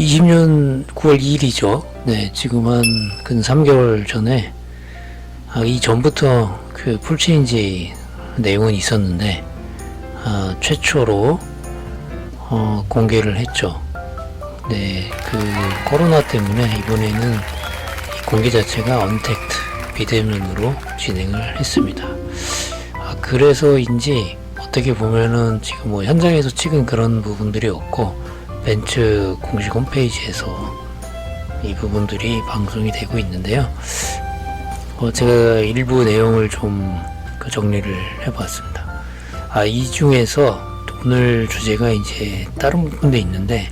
20년 9월 2일이죠. 네, 지금 한 근 3개월 전에, 이전부터 그 풀체인지 내용은 있었는데, 최초로, 공개를 했죠. 네, 그 코로나 때문에 이번에는 이 공개 자체가 언택트 비대면으로 진행을 했습니다. 그래서인지 어떻게 보면은 지금 뭐 현장에서 찍은 그런 부분들이 없고 벤츠 공식 홈페이지에서 이 부분들이 방송이 되고 있는데요. 제가 일부 내용을 좀 정리를 해봤습니다. 이 중에서 오늘 주제가 이제 다른 부분도 있는데,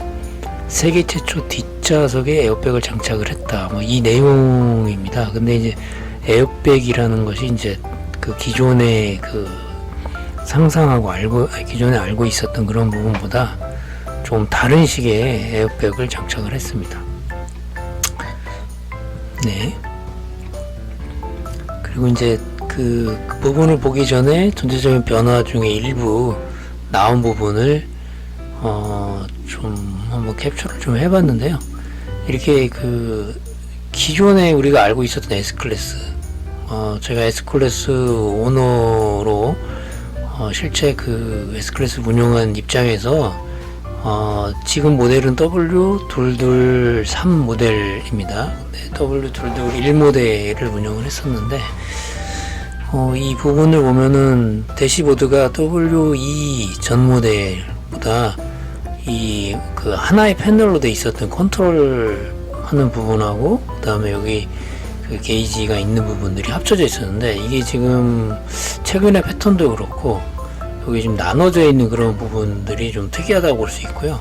세계 최초 뒷좌석에 에어백을 장착을 했다. 뭐 이 내용입니다. 근데 이제 에어백이라는 것이 이제 그 기존에 기존에 알고 있었던 그런 부분보다 좀 다른 식의 에어백을 장착을 했습니다. 네. 그리고 이제 그 부분을 보기 전에 전체적인 변화 중에 일부 나온 부분을 좀 한번 캡처를 좀 해봤는데요. 이렇게 기존에 우리가 알고 있었던 S클래스, 제가 S클래스 오너로 실제 그 S클래스 운영한 입장에서 지금 모델은 W223 모델입니다. 네, W221 모델을 운영을 했었는데, 이 부분을 보면은 대시보드가 W2 전 모델보다 하나의 패널로 돼 있었던 컨트롤 하는 부분하고, 그 다음에 여기 그 게이지가 있는 부분들이 합쳐져 있었는데, 이게 지금 최근의 패턴도 그렇고 여기 지금 나눠져 있는 그런 부분들이 좀 특이하다고 볼 수 있고요.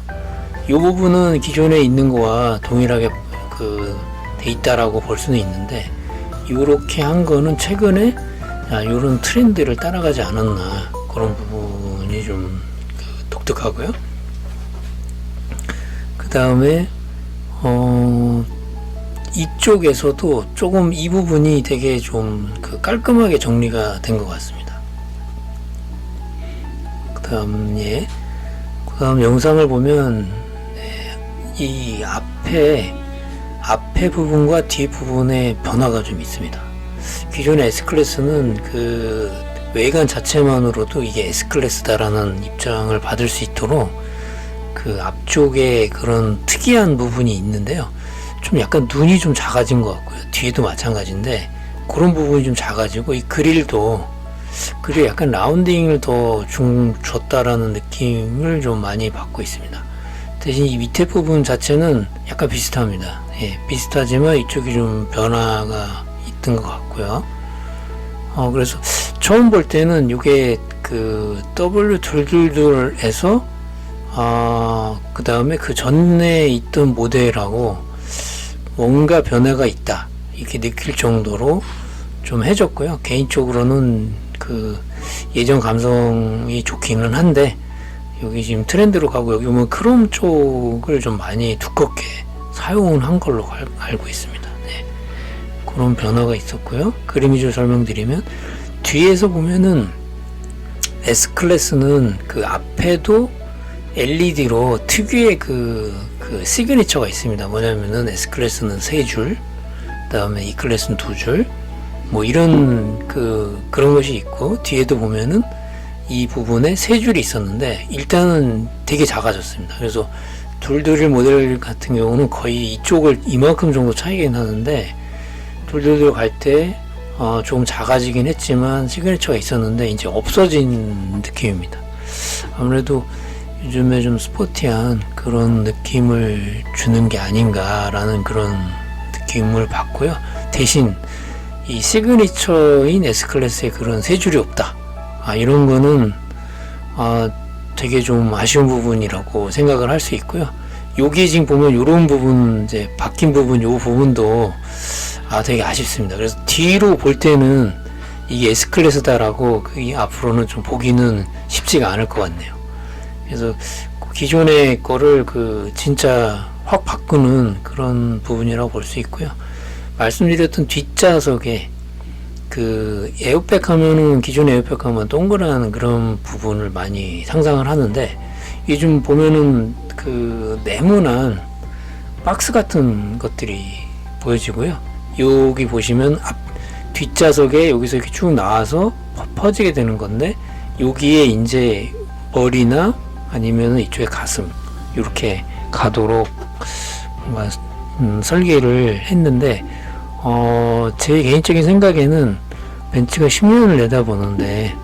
이 부분은 기존에 있는 거와 동일하게 돼 있다라고 볼 수는 있는데, 이렇게 한 거는 최근에 이런 트렌드를 따라가지 않았나, 그런 부분이 좀 독특하고요. 그 다음에 이쪽에서도 조금 이 부분이 되게 좀 깔끔하게 정리가 된 것 같습니다. 그 다음 영상을 보면, 이 앞에 부분과 뒤에 부분의 변화가 좀 있습니다. 기존의 S클래스는 외관 자체만으로도 이게 S클래스다라는 입장을 받을 수 있도록 앞쪽에 그런 특이한 부분이 있는데요. 좀 약간 눈이 좀 작아진 것 같고요. 뒤에도 마찬가지인데 그런 부분이 좀 작아지고, 이 그릴도 약간 라운딩을 더 줬다라는 느낌을 좀 많이 받고 있습니다. 대신 이 밑에 부분 자체는 약간 비슷합니다. 예, 비슷하지만 이쪽이 좀 변화가 있던 것 같고요. 그래서 처음 볼 때는 이게 W222에서 그 다음에 그 전에 있던 모델하고 뭔가 변화가 있다, 이렇게 느낄 정도로 좀 해줬고요. 개인적으로는 예전 감성이 좋기는 한데, 여기 지금 트렌드로 가고 여기 보면 크롬 쪽을 좀 많이 두껍게 사용을 한 걸로 알고 있습니다. 네. 그런 변화가 있었고요. 그림 위주로 설명드리면, 뒤에서 보면은 S클래스는 앞에도 LED로 특유의 시그니처가 있습니다. 뭐냐면은 S클래스는 3줄, 그 다음에 E클래스는 2줄, 뭐 이런 그런 것이 있고, 뒤에도 보면은 이 부분에 3줄이 있었는데 일단은 되게 작아졌습니다. 그래서 221 모델 같은 경우는 거의 이쪽을 이만큼 정도 차이가 나는데, 222 갈 때 조금 작아지긴 했지만 시그니처가 있었는데 이제 없어진 느낌입니다. 아무래도 요즘에 좀 스포티한 그런 느낌을 주는 게 아닌가라는 그런 느낌을 받고요. 대신 이 시그니처인 S클래스의 그런 3줄이 없다, 이런 거는 되게 좀 아쉬운 부분이라고 생각을 할 수 있고요. 여기 지금 보면 이런 부분, 이제 바뀐 부분, 요 부분도 되게 아쉽습니다. 그래서 뒤로 볼 때는 이게 S클래스다라고 앞으로는 좀 보기는 쉽지가 않을 것 같네요. 그래서 기존의 거를 진짜 확 바꾸는 그런 부분이라고 볼 수 있고요. 말씀드렸던 뒷좌석에 에어백 하면은, 기존의 에어백 하면 동그란 그런 부분을 많이 상상을 하는데, 요즘 보면은 네모난 박스 같은 것들이 보여지고요. 여기 보시면 뒷좌석에 여기서 이렇게 쭉 나와서 퍼지게 되는 건데, 여기에 이제 머리나 아니면 이쪽에 가슴 이렇게 가도록 뭔가 설계를 했는데, 제 개인적인 생각에는 벤츠가 10년을 내다보는데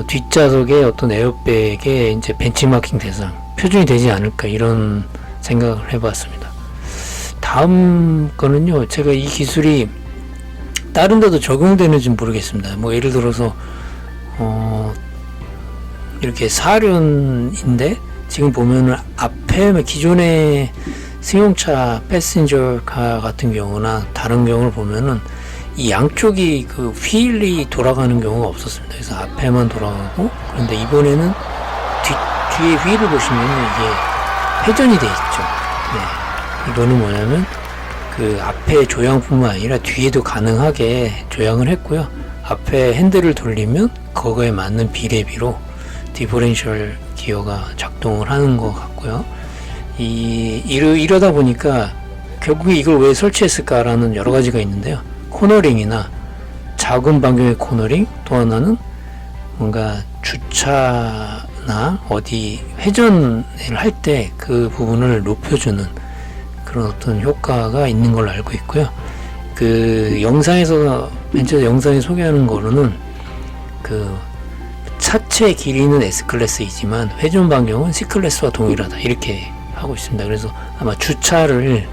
뒷좌석에 어떤 에어백에 이제 벤치마킹 대상 표준이 되지 않을까, 이런 생각을 해봤습니다. 다음 거는요, 제가 이 기술이 다른 데도 적용되는지 모르겠습니다. 뭐 예를 들어서 이렇게 사륜인데 지금 보면은 앞에 기존의 승용차 패신저카 같은 경우나 다른 경우를 보면은 이 양쪽이 그 휠이 돌아가는 경우가 없었습니다. 그래서 앞에만 돌아가고, 그런데 이번에는 뒤에 휠을 보시면 이게 회전이 돼 있죠. 네. 이거는 뭐냐면 그 앞에 조향뿐만 아니라 뒤에도 가능하게 조향을 했고요. 앞에 핸들을 돌리면 그거에 맞는 비례비로 디퍼렌셜 기어가 작동을 하는 것 같고요. 이러다 보니까 결국에 이걸 왜 설치했을까라는 여러 가지가 있는데요. 코너링이나 작은 반경의 코너링, 또 하나는 뭔가 주차나 어디 회전을 할 때 그 부분을 높여주는 그런 어떤 효과가 있는 걸로 알고 있고요. 그 영상에서, 벤츠 영상에 소개하는 거로는 그 차체 길이는 S클래스이지만 회전 반경은 C클래스와 동일하다, 이렇게 하고 있습니다. 그래서 아마 주차를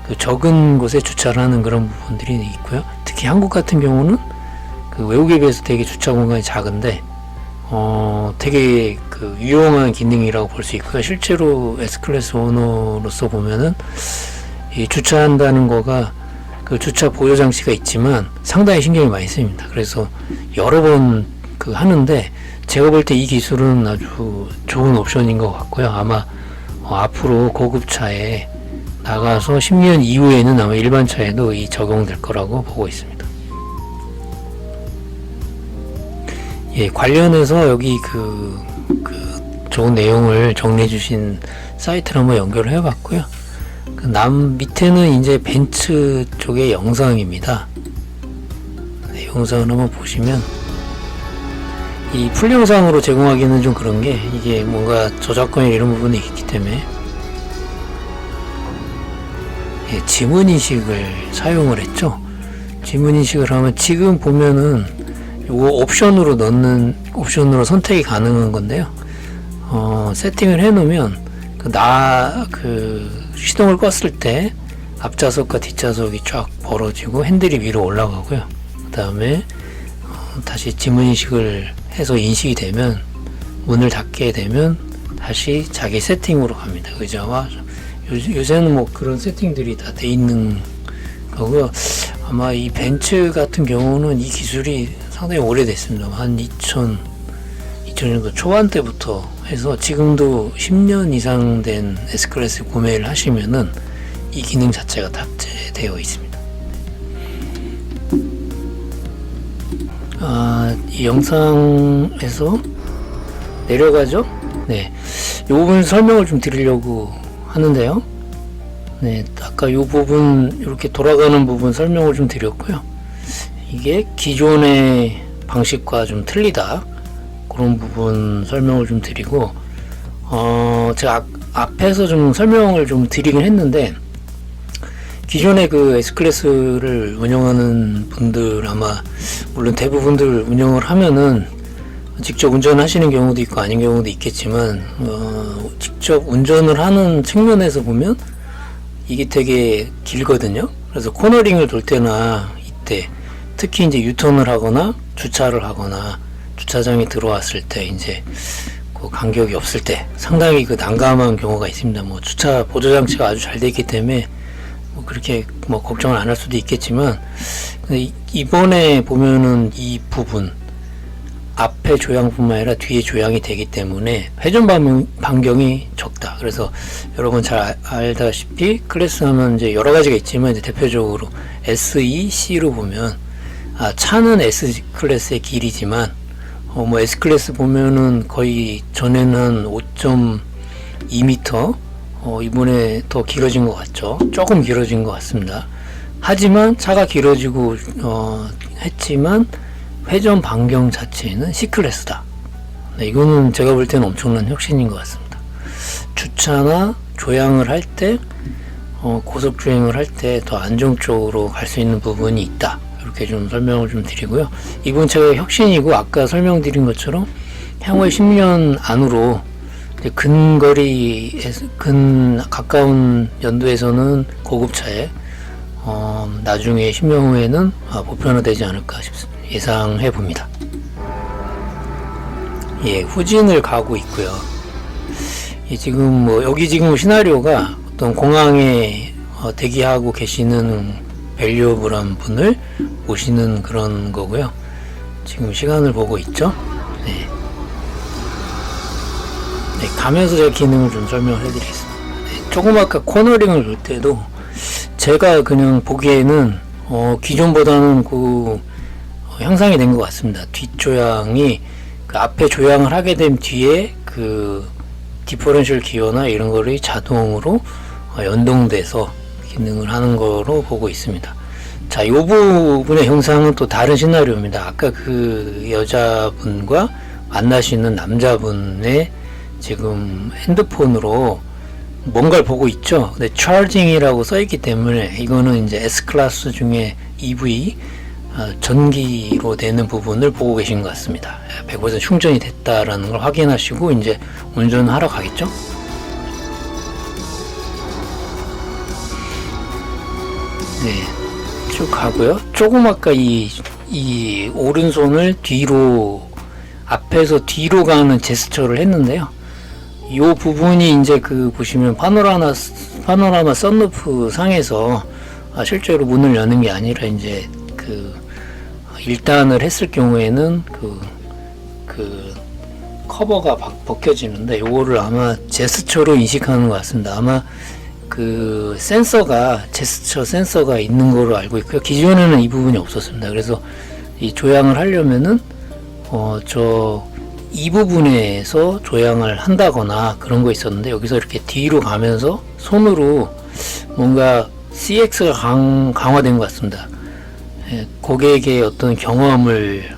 그 적은 곳에 주차를 하는 그런 부분들이 있고요. 특히 한국 같은 경우는 그 외국에 비해서 되게 주차 공간이 작은데 되게 그 유용한 기능이라고 볼 수 있고요. 실제로 S클래스 오너로서 보면은 이 주차한다는 거가 그 주차 보조 장치가 있지만 상당히 신경이 많이 쓰입니다. 그래서 여러 번 그 하는데, 제가 볼 때 이 기술은 아주 좋은 옵션인 것 같고요. 아마 앞으로 고급차에 나가서 10년 이후에는 아마 일반 차에도 이 적용될 거라고 보고 있습니다. 예, 관련해서 여기 그 좋은 내용을 정리해 주신 사이트를 한번 연결을 해 봤고요. 그 밑에는 이제 벤츠 쪽의 영상입니다. 네, 영상을 한번 보시면, 이 풀영상으로 제공하기는 좀 그런 게, 이게 뭔가 저작권이 이런 부분이 있기 때문에 예, 지문인식을 사용을 했죠. 지문인식을 하면 지금 보면은 요거 옵션으로 선택이 가능한 건데요. 세팅을 해 놓으면 시동을 껐을 때 앞좌석과 뒷좌석이 쫙 벌어지고 핸들이 위로 올라가고요. 그 다음에 다시 지문인식을 해서 인식이 되면, 문을 닫게 되면 다시 자기 세팅으로 갑니다. 의자와 요새는 뭐 그런 세팅들이 다 돼 있는 거고요. 아마 이 벤츠 같은 경우는 이 기술이 상당히 오래됐습니다. 한 2000년도 초반 때부터 해서 지금도 10년 이상 된 S클래스 구매를 하시면은 이 기능 자체가 탑재되어 있습니다. 이 영상에서 내려가죠? 네. 이 부분 설명을 좀 드리려고 하는데요. 네. 아까 이 부분, 이렇게 돌아가는 부분 설명을 좀 드렸고요. 이게 기존의 방식과 좀 틀리다, 그런 부분 설명을 좀 드리고, 제가 앞에서 좀 설명을 좀 드리긴 했는데, 기존의 그 S클래스를 운영하는 분들, 아마 물론 대부분들 운영을 하면은 직접 운전하시는 경우도 있고 아닌 경우도 있겠지만, 직접 운전을 하는 측면에서 보면 이게 되게 길거든요. 그래서 코너링을 돌 때나 이때 특히 이제 유턴을 하거나 주차를 하거나 주차장에 들어왔을 때 이제 그 간격이 없을 때 상당히 그 난감한 경우가 있습니다. 뭐 주차 보조 장치가 아주 잘 되어 있기 때문에 뭐 그렇게 뭐 걱정을 안 할 수도 있겠지만, 이번에 보면은 이 부분 앞에 조향뿐만 아니라 뒤에 조향이 되기 때문에 회전 반경이 적다. 그래서 여러분 잘 알다시피 클래스 하면 이제 여러 가지가 있지만, 이제 대표적으로 SEC로 보면 차는 S 클래스의 길이지만 뭐 S 클래스 보면은 거의 전에는 5.2m 이번에 더 길어진 것 같죠. 조금 길어진 것 같습니다. 하지만 차가 길어지고 했지만 회전 반경 자체는 C클래스다. 네, 이거는 제가 볼 때는 엄청난 혁신인 것 같습니다. 주차나 조향을 할 때 고속 주행을 할 때 더 안정적으로 갈 수 있는 부분이 있다. 이렇게 좀 설명을 좀 드리고요. 이번 차가 혁신이고 아까 설명드린 것처럼 향후에 10년 안으로 가까운 연도에서는 고급차에 나중에 10년 후에는 보편화되지 않을까 예상해 봅니다. 예, 후진을 가고 있고요. 예, 지금 여기 지금 시나리오가 어떤 공항에 대기하고 계시는 밸류어블한 분을 모시는 그런 거고요. 지금 시간을 보고 있죠. 네. 네, 가면서 제가 기능을 좀 설명을 해드리겠습니다. 네, 조금 아까 코너링을 볼 때도 제가 그냥 보기에는 기존보다는 향상이 된 것 같습니다. 뒷조향이 앞에 조향을 하게 된 뒤에 디퍼런셜 기어나 이런 거를 자동으로 연동돼서 기능을 하는 거로 보고 있습니다. 자, 이 부분의 형상은 또 다른 시나리오입니다. 아까 그 여자분과 만나시는 남자분의 지금 핸드폰으로 뭔가를 보고 있죠. 근데 차징이라고 써있기 때문에 이거는 이제 S클래스 중에 EV 전기로 되는 부분을 보고 계신 것 같습니다. 100% 충전이 됐다라는 걸 확인하시고 이제 운전하러 가겠죠. 네, 쭉 가고요. 조금 아까 이 오른손을 뒤로 앞에서 뒤로 가는 제스처를 했는데요. 이 부분이 이제 보시면 파노라마 썬루프 상에서 실제로 문을 여는 게 아니라 이제 1단을 했을 경우에는 커버가 벗겨지는데 요거를 아마 제스처로 인식하는 것 같습니다. 아마 제스처 센서가 있는 거로 알고 있고요. 기존에는 이 부분이 없었습니다. 그래서 이 조향을 하려면은 이 부분에서 조향을 한다거나 그런 거 있었는데 여기서 이렇게 뒤로 가면서 손으로 뭔가 CX가 강화된 것 같습니다. 예, 고객의 어떤 경험을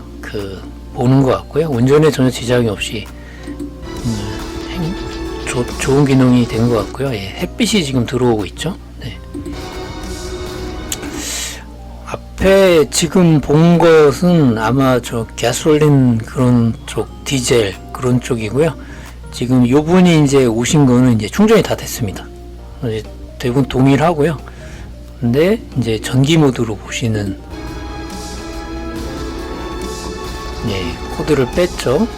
보는 것 같고요. 운전에 전혀 지장이 없이 좋은 기능이 된 것 같고요. 예, 햇빛이 지금 들어오고 있죠. 네. 앞에 지금 본 것은 아마 가솔린 그런 쪽, 디젤 그런 쪽이고요. 지금 요분이 이제 오신 거는 이제 충전이 다 됐습니다. 이제 대부분 동일하고요. 근데 이제 전기 모드로 보시는 코드를 뺐죠.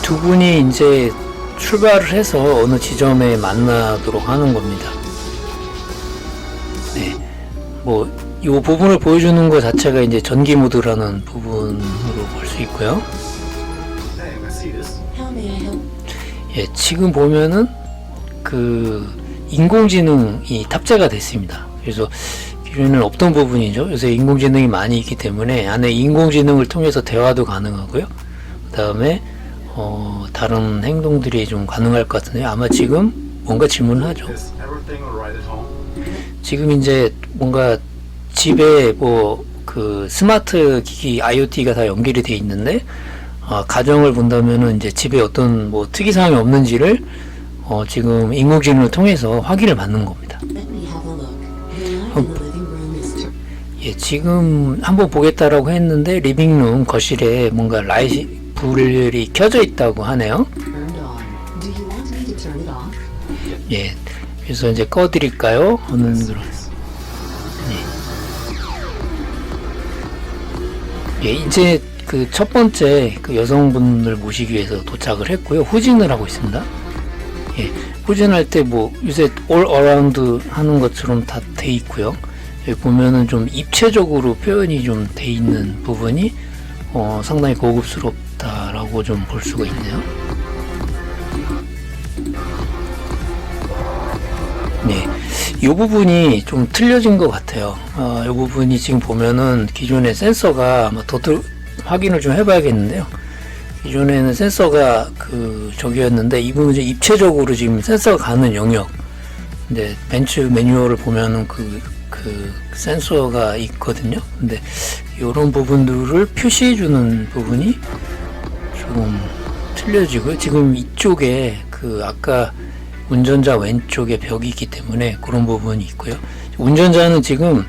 두 분이 이제 출발을 해서 어느 지점에 만나도록 하는 겁니다. 네, 이 부분을 보여주는 것 자체가 이제 전기 모드라는 부분으로 볼 수 있고요. 예, 지금 보면은 인공지능이 탑재가 됐습니다. 그래서 기존에는 없던 부분이죠. 요새 인공지능이 많이 있기 때문에 안에 인공지능을 통해서 대화도 가능하고요. 그 다음에 다른 행동들이 좀 가능할 것 같은데 아마 지금 뭔가 질문을 하죠. 지금 이제 뭔가 집에 스마트 기기 IoT가 다 연결이 돼 있는데 가정을 본다면은 이제 집에 어떤 특이사항이 없는지를 지금 인공지능을 통해서 확인을 받는 겁니다. 예, 지금 한번 보겠다라고 했는데 리빙룸 거실에 뭔가 불이 켜져 있다고 하네요. 예, 그래서 이제 꺼드릴까요? 예, 이제 첫 번째 여성분을 모시기 위해서 도착을 했고요. 후진을 하고 있습니다. 예, 후진할 때 요새 all around 하는 것처럼 다 돼 있고요. 여기 보면은 좀 입체적으로 표현이 좀 돼 있는 부분이 상당히 고급스럽다라고 좀 볼 수가 있네요. 네, 이 부분이 좀 틀려진 것 같아요. 이 부분이 지금 보면은 기존의 센서가 아마 확인을 좀 해봐야겠는데요. 기존에는 센서가 저기였는데 이분은 이제 입체적으로 지금 센서가 가는 영역. 근데 벤츠 매뉴얼을 보면은 그 센서가 있거든요. 근데 이런 부분들을 표시해주는 부분이 좀 틀려지고요. 지금 이쪽에 아까 운전자 왼쪽에 벽이 있기 때문에 그런 부분이 있고요. 운전자는 지금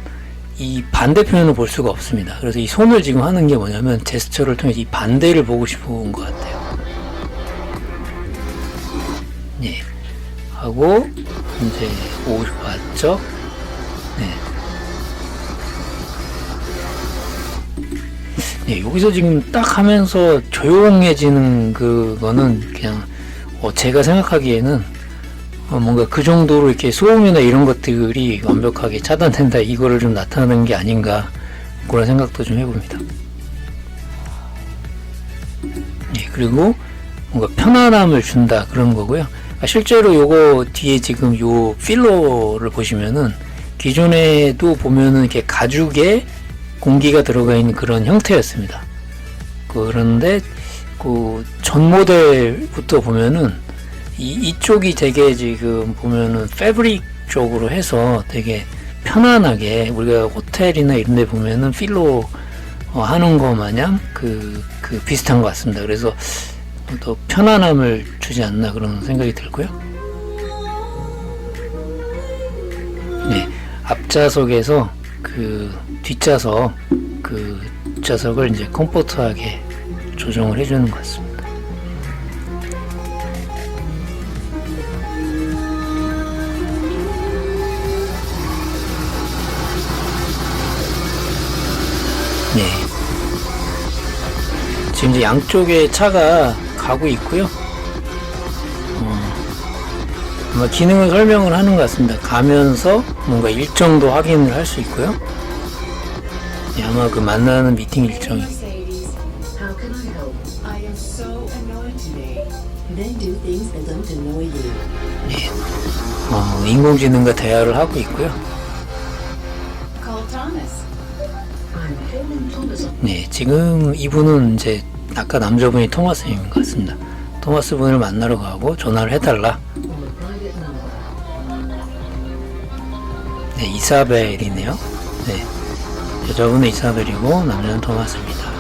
이 반대편을 볼 수가 없습니다. 그래서 이 손을 지금 하는 게 뭐냐면 제스처를 통해서 이 반대를 보고 싶은 것 같아요. 예. 하고 이제 왔죠. 네. 네, 여기서 지금 딱 하면서 조용해지는 그거는 그냥 제가 생각하기에는 뭔가 그 정도로 이렇게 소음이나 이런 것들이 완벽하게 차단된다, 이거를 좀 나타내는 게 아닌가, 그런 생각도 좀 해봅니다. 예, 그리고 뭔가 편안함을 준다, 그런 거고요. 실제로 요거 뒤에 지금 요 필러를 보시면은 기존에도 보면은 이렇게 가죽에 공기가 들어가 있는 그런 형태였습니다. 그런데 전 모델부터 보면은 이쪽이 되게 지금 보면은 패브릭 쪽으로 해서 되게 편안하게, 우리가 호텔이나 이런 데 보면은 필로 하는 거 마냥 비슷한 것 같습니다. 그래서 더 편안함을 주지 않나, 그런 생각이 들고요. 네, 앞좌석에서 뒷좌석 좌석을 이제 컴포트하게 조정을 해주는 것 같습니다. 네, 지금 이제 양쪽에 차가 가고 있고요. 아마 기능을 설명을 하는 것 같습니다. 가면서 뭔가 일정도 확인을 할 수 있고요. 네, 아마 만나는 미팅 일정이. 네, 인공지능과 대화를 하고 있고요. 네, 지금 이분은 이제 아까 남자분이 토마스인 것 같습니다. 토마스 분을 만나러 가고 전화를 해달라. 네, 이사벨이네요. 네, 여자분은 이사벨이고 남자는 토마스입니다.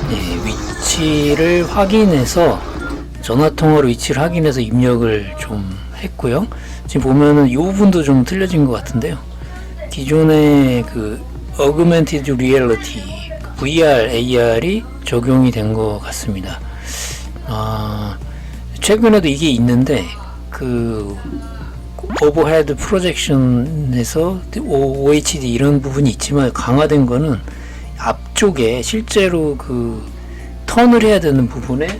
네, 위치를 확인해서 전화통화로 위치를 확인해서 입력을 좀 했고요. 지금 보면은 이 부분도 좀 틀려진 것 같은데요. 기존의 Augmented Reality, VR, AR이 적용이 된 것 같습니다. 최근에도 이게 있는데 오버헤드 프로젝션에서 OHD 이런 부분이 있지만 강화된 거는 앞쪽에 실제로 턴을 해야 되는 부분에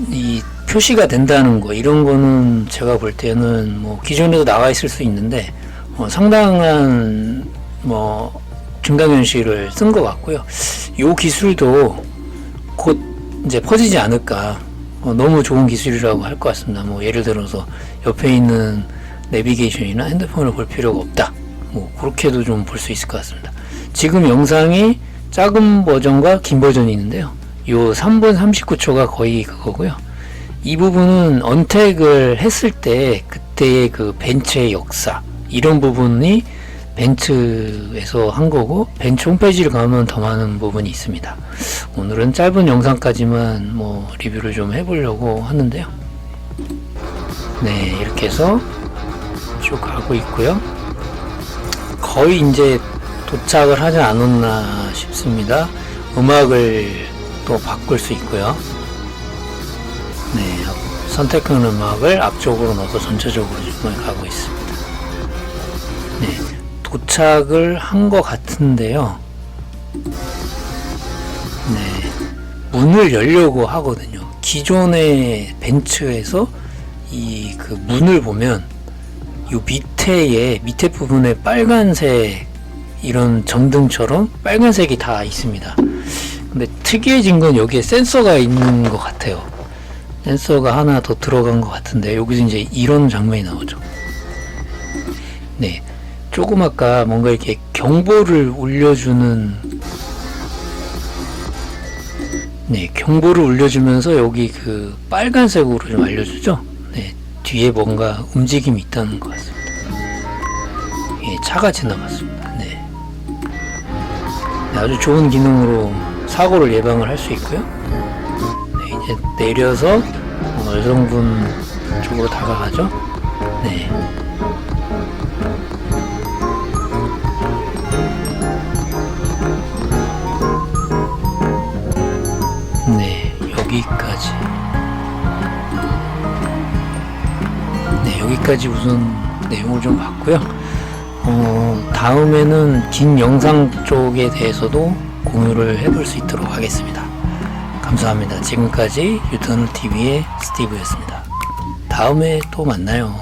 이 표시가 된다는 거, 이런 거는 제가 볼 때는 기존에도 나와 있을 수 있는데 상당한 증강현실을 쓴 것 같고요. 이 기술도 곧 이제 퍼지지 않을까. 너무 좋은 기술이라고 할 것 같습니다. 예를 들어서 옆에 있는 내비게이션이나 핸드폰을 볼 필요가 없다. 그렇게도 좀 볼 수 있을 것 같습니다. 지금 영상이 작은 버전과 긴 버전이 있는데요. 요 3분 39초가 거의 그거고요. 이 부분은 언택을 했을 때 그때의 벤츠의 역사, 이런 부분이 벤츠에서 한 거고, 벤츠 홈페이지를 가면 더 많은 부분이 있습니다. 오늘은 짧은 영상까지만 리뷰를 좀 해보려고 하는데요. 네, 이렇게 해서 쭉 가고 있고요. 거의 이제 도착을 하지 않았나 싶습니다. 음악을 또 바꿀 수 있고요. 네, 선택한 음악을 앞쪽으로 넣어서 전체적으로 지금 가고 있습니다. 네, 도착을 한 것 같은데요. 네, 문을 열려고 하거든요. 기존의 벤츠에서 문을 보면 요 밑에 부분에 빨간색 이런 전등처럼 빨간색이 다 있습니다. 근데 특이해진 건 여기에 센서가 있는 것 같아요. 센서가 하나 더 들어간 것 같은데, 여기서 이제 이런 장면이 나오죠. 네, 조금 아까 뭔가 이렇게 경보를 울려주는, 네, 경보를 울려주면서 여기 그 빨간색으로 좀 알려주죠. 네, 뒤에 뭔가 움직임이 있다는 것 같습니다. 예, 차가 지나갔습니다. 네. 네, 아주 좋은 기능으로 사고를 예방을 할 수 있고요. 네, 이제 내려서 여성분 쪽으로 다가가죠. 네. 네, 여기까지. 네, 여기까지 우선 내용을 좀 봤고요. 다음에는 긴 영상 쪽에 대해서도 공유를 해볼 수 있도록 하겠습니다. 감사합니다. 지금까지 유턴TV의 스티브였습니다. 다음에 또 만나요.